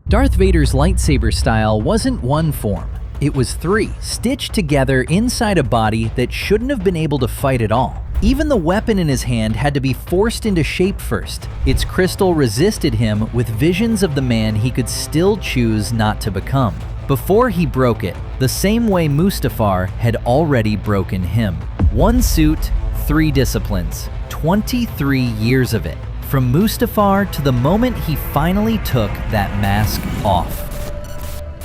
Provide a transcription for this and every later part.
Darth Vader's lightsaber style wasn't one form. It was three, stitched together inside a body that shouldn't have been able to fight at all. Even the weapon in his hand had to be forced into shape first. Its crystal resisted him with visions of the man he could still choose not to become. Before he broke it, the same way Mustafar had already broken him. One suit, three disciplines, 23 years of it. From Mustafar to the moment he finally took that mask off.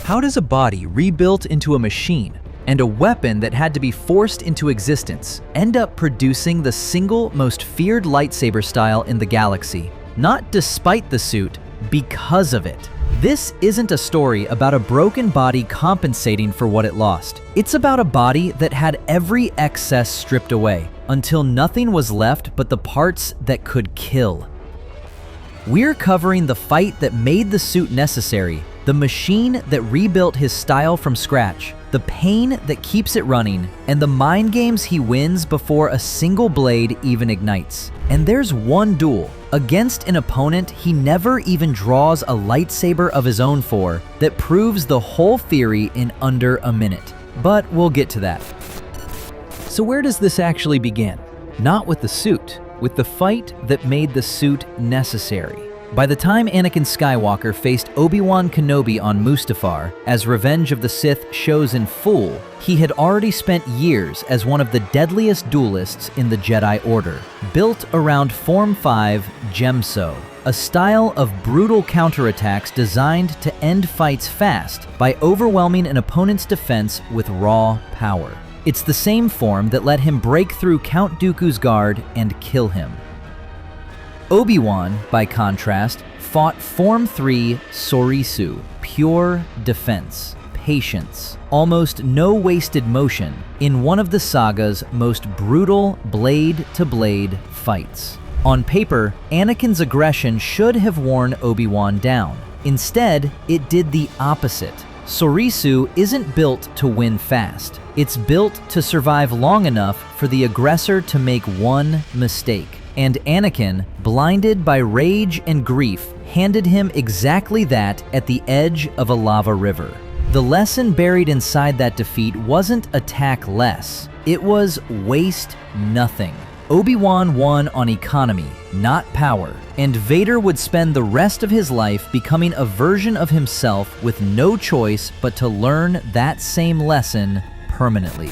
How does a body rebuilt into a machine and a weapon that had to be forced into existence end up producing the single most feared lightsaber style in the galaxy? Not despite the suit, because of it. This isn't a story about a broken body compensating for what it lost. It's about a body that had every excess stripped away, until nothing was left but the parts that could kill. We're covering the fight that made the suit necessary, the machine that rebuilt his style from scratch, the pain that keeps it running, and the mind games he wins before a single blade even ignites. And there's one duel, against an opponent he never even draws a lightsaber of his own for, that proves the whole theory in under a minute. But we'll get to that. So where does this actually begin? Not with the suit, with the fight that made the suit necessary. By the time Anakin Skywalker faced Obiwan Kenobi on Mustafar, as Revenge of the Sith shows in full, he had already spent years as one of the deadliest duelists in the Jedi Order, built around Form 5 Gemso, a style of brutal counterattacks designed to end fights fast by overwhelming an opponent's defense with raw power. It's the same form that let him break through Count Dooku's guard and kill him. Obi-Wan, by contrast, fought Form 3 Sorisu, pure defense, patience, almost no wasted motion, in one of the saga's most brutal blade-to-blade fights. On paper, Anakin's aggression should have worn Obi-Wan down. Instead, it did the opposite. Sorisu isn't built to win fast. It's built to survive long enough for the aggressor to make one mistake. And Anakin, blinded by rage and grief, handed him exactly that at the edge of a lava river. The lesson buried inside that defeat wasn't attack less. It was waste nothing. Obi-Wan won on economy, not power, and Vader would spend the rest of his life becoming a version of himself with no choice but to learn that same lesson permanently.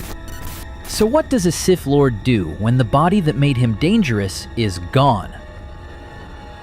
So what does a Sith Lord do when the body that made him dangerous is gone?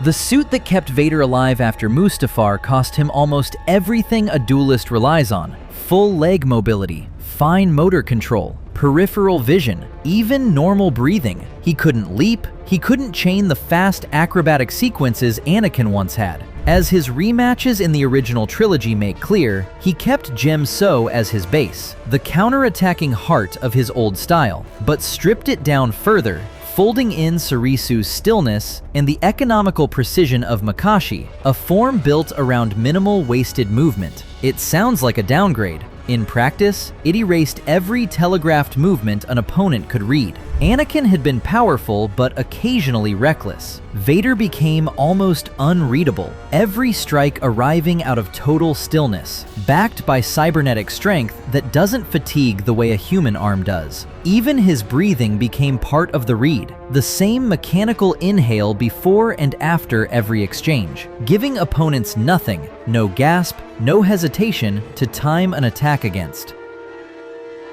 The suit that kept Vader alive after Mustafar cost him almost everything a duelist relies on: full leg mobility, fine motor control, peripheral vision, even normal breathing. He couldn't leap, he couldn't chain the fast acrobatic sequences Anakin once had. As his rematches in the original trilogy make clear, he kept Gemso as his base, the counter-attacking heart of his old style, but stripped it down further, folding in Sorisu's stillness and the economical precision of Makashi, a form built around minimal wasted movement. It sounds like a downgrade. In practice, it erased every telegraphed movement an opponent could read. Anakin had been powerful but occasionally reckless. Vader became almost unreadable, every strike arriving out of total stillness, backed by cybernetic strength that doesn't fatigue the way a human arm does. Even his breathing became part of the read, the same mechanical inhale before and after every exchange, giving opponents nothing, no gasp, no hesitation to time an attack against.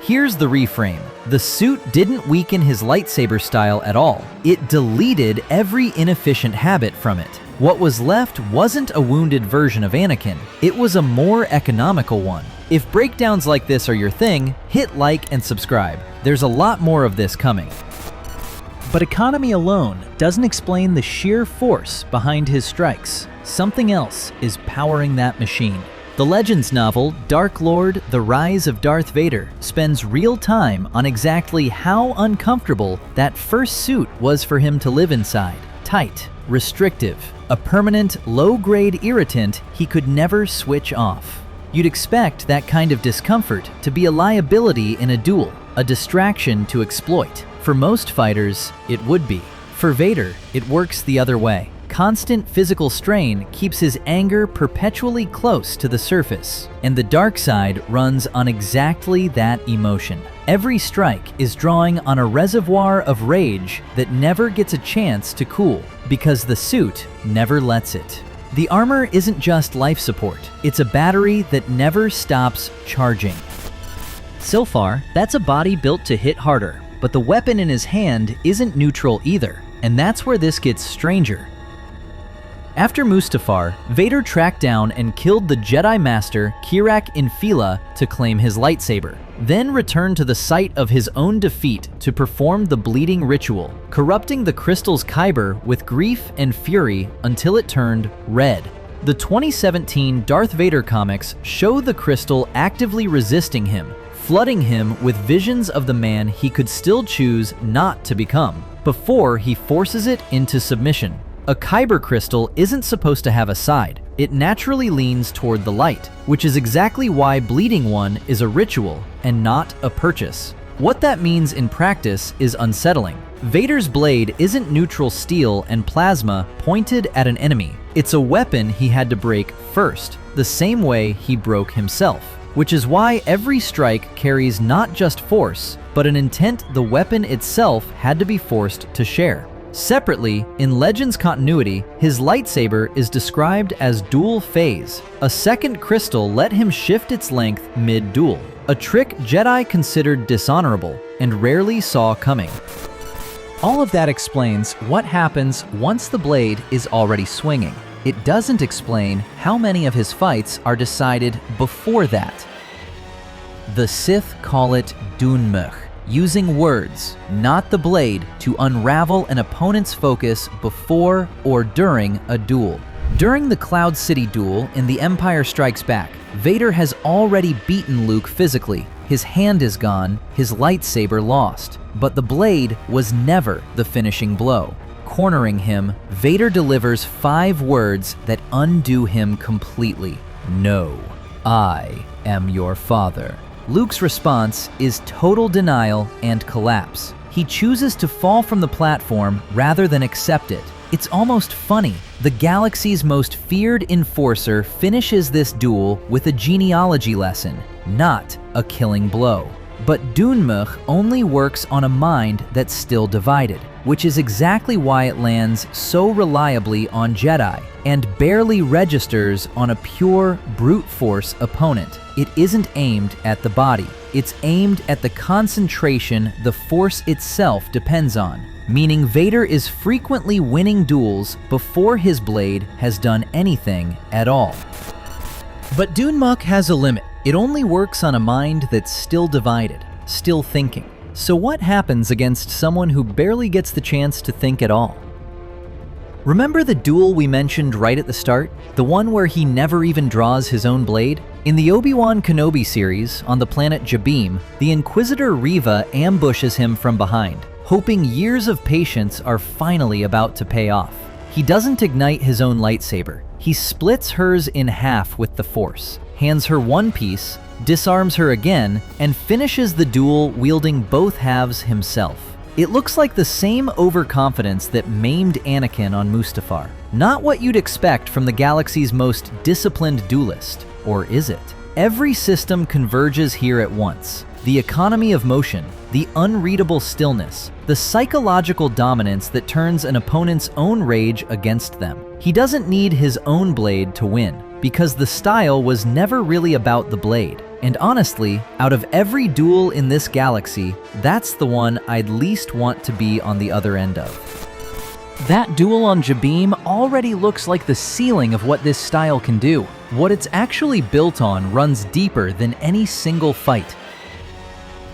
Here's the reframe. The suit didn't weaken his lightsaber style at all. It deleted every inefficient habit from it. What was left wasn't a wounded version of Anakin. It was a more economical one. If breakdowns like this are your thing, hit like and subscribe. There's a lot more of this coming. But economy alone doesn't explain the sheer force behind his strikes. Something else is powering that machine. The Legends novel, Dark Lord: The Rise of Darth Vader, spends real time on exactly how uncomfortable that first suit was for him to live inside. Tight, restrictive, a permanent, low-grade irritant he could never switch off. You'd expect that kind of discomfort to be a liability in a duel, a distraction to exploit. For most fighters, it would be. For Vader, it works the other way. constant physical strain keeps his anger perpetually close to the surface, and the dark side runs on exactly that emotion. Every strike is drawing on a reservoir of rage that never gets a chance to cool, because the suit never lets it. The armor isn't just life support, it's a battery that never stops charging. So far, that's a body built to hit harder, but the weapon in his hand isn't neutral either, and that's where this gets stranger. After Mustafar, Vader tracked down and killed the Jedi Master Kirak Infila to claim his lightsaber, then returned to the site of his own defeat to perform the bleeding ritual, corrupting the crystal's kyber with grief and fury until it turned red. The 2017 Darth Vader comics show the crystal actively resisting him, flooding him with visions of the man he could still choose not to become, before he forces it into submission. A kyber crystal isn't supposed to have a side. It naturally leans toward the light, which is exactly why bleeding one is a ritual and not a purchase. What that means in practice is unsettling. Vader's blade isn't neutral steel and plasma pointed at an enemy. It's a weapon he had to break first, the same way he broke himself, which is why every strike carries not just force, but an intent the weapon itself had to be forced to share. Separately, in Legends continuity, his lightsaber is described as dual phase. A second crystal let him shift its length mid-duel, a trick Jedi considered dishonorable and rarely saw coming. All of that explains what happens once the blade is already swinging. It doesn't explain how many of his fights are decided before that. The Sith call it Dunmukh, using words, not the blade, to unravel an opponent's focus before or during a duel. During the Cloud City duel in The Empire Strikes Back, Vader has already beaten Luke physically. His hand is gone, his lightsaber lost, but the blade was never the finishing blow. Cornering him, Vader delivers 5 words that undo him completely. No, I am your father. Luke's response is total denial and collapse. He chooses to fall from the platform rather than accept it. It's almost funny. The galaxy's most feared enforcer finishes this duel with a genealogy lesson, not a killing blow. But Dunmukh only works on a mind that's still divided, which is exactly why it lands so reliably on Jedi and barely registers on a pure brute force opponent. It isn't aimed at the body. It's aimed at the concentration the Force itself depends on, meaning Vader is frequently winning duels before his blade has done anything at all. But Dunmukh has a limit. It only works on a mind that's still divided, still thinking. So what happens against someone who barely gets the chance to think at all? Remember the duel we mentioned right at the start? The one where he never even draws his own blade? In the Obiwan Kenobi series, on the planet Jabeam, the Inquisitor Reva ambushes him from behind, hoping years of patience are finally about to pay off. He doesn't ignite his own lightsaber. He splits hers in half with the Force, hands her one piece, disarms her again, and finishes the duel wielding both halves himself. It looks like the same overconfidence that maimed Anakin on Mustafar. Not what you'd expect from the galaxy's most disciplined duelist, or is it? Every system converges here at once. The economy of motion, the unreadable stillness, the psychological dominance that turns an opponent's own rage against them. He doesn't need his own blade to win, because the style was never really about the blade. And honestly, out of every duel in this galaxy, that's the one I'd least want to be on the other end of. That duel on Jabeam already looks like the ceiling of what this style can do. What it's actually built on runs deeper than any single fight.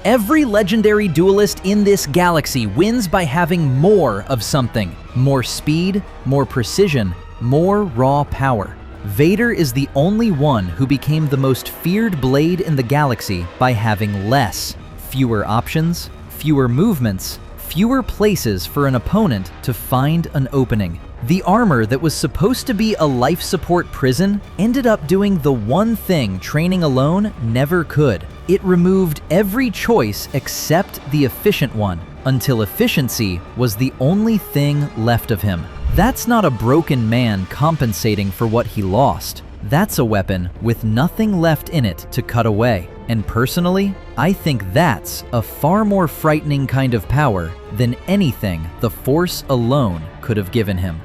Every legendary duelist in this galaxy wins by having more of something. More speed, more precision, more raw power. Vader is the only one who became the most feared blade in the galaxy by having less. Fewer options, fewer movements, fewer places for an opponent to find an opening. The armor that was supposed to be a life support prison ended up doing the one thing training alone never could. It removed every choice except the efficient one, until efficiency was the only thing left of him. That's not a broken man compensating for what he lost. That's a weapon with nothing left in it to cut away. And personally, I think that's a far more frightening kind of power than anything the Force alone could have given him.